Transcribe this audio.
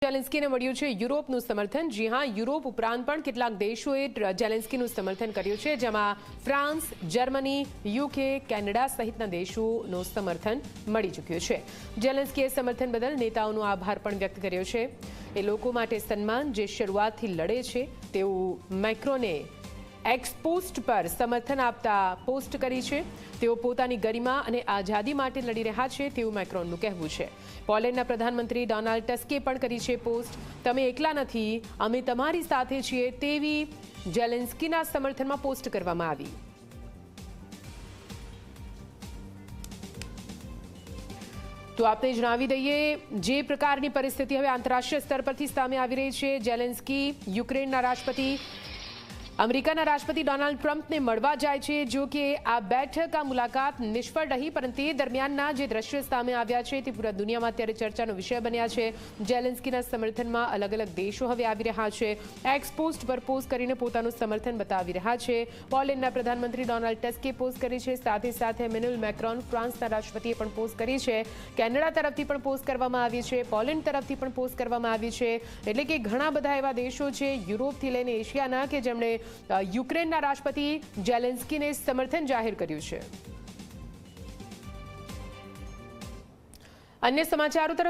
ઝેલેન્સ્કીને મળ્યું છે યુરોપનું સમર્થન। જી હા, યુરોપ ઉપરાંત પણ કેટલાક દેશોએ ઝેલેન્સ્કીનું સમર્થન કર્યું છે, જેમાં ફ્રાન્સ, જર્મની, યુકે, કેનેડા સહિતના દેશોનું સમર્થન મળી ચૂક્યું છે। ઝેલેન્સ્કીએ સમર્થન બદલ નેતાઓનો આભાર પણ વ્યક્ત કર્યો છે। એ લોકો માટે સન્માન જે શરૂઆતથી લડે છે તેવું મેક્રોને એક્સ પોસ્ટ પર સમર્થન આપતા પોસ્ટ કરી છે। તેઓ પોતાની ગરિમા અને આઝાદી માટે લડી રહ્યા છે તેવું મેક્રોનનું કહેવું છે। પોલેન્ડના પ્રધાનમંત્રી ડોનાલ્ડ ટસ્કે પણ કરી છે પોસ્ટ। તમે એકલા નથી, અમે તમારી સાથે છીએ તેવી ઝેલેન્સ્કીના સમર્થનમાં પોસ્ટ કરવામાં આવી। તો આપને જણાવી દઈએ જે પ્રકારની પરિસ્થિતિ હવે આંતરરાષ્ટ્રીય સ્તર પરથી સામે આવી રહી છે। ઝેલેન્સ્કી યુક્રેનના રાષ્ટ્રપતિ અમેરિકાના રાષ્ટ્રપતિ ડોનાલ્ડ ટ્રમ્પને મળવા જાય છે। જો કે આ બેઠક, આ મુલાકાત નિષ્ફળ રહી, પરંતુ તે દરમિયાનના જે દ્રશ્યો સામે આવ્યા છે તે પૂરા દુનિયામાં અત્યારે ચર્ચાનો વિષય બન્યા છે। ઝેલેન્સ્કીના સમર્થનમાં અલગ અલગ દેશો હવે આવી રહ્યા છે, એક્સ પોસ્ટ પર પોસ્ટ કરીને પોતાનું સમર્થન બતાવી રહ્યા છે। પોલેન્ડના પ્રધાનમંત્રી ડોનાલ્ડ ટસ્કે પોસ્ટ કરી છે, સાથે સાથે ઇમેન્યુએલ મેક્રોન ફ્રાન્સના રાષ્ટ્રપતિએ પણ પોસ્ટ કરી છે। કેનેડા તરફથી પણ પોસ્ટ કરવામાં આવી છે, પોલેન્ડ તરફથી પણ પોસ્ટ કરવામાં આવી છે। એટલે કે ઘણા બધા એવા દેશો છે યુરોપથી લઈને એશિયાના કે જેમણે યુક્રેનના રાષ્ટ્રપતિ ઝેલેન્સ્કીને સમર્થન જાહેર કર્યું છે। અન્ય સમાચારો તરફ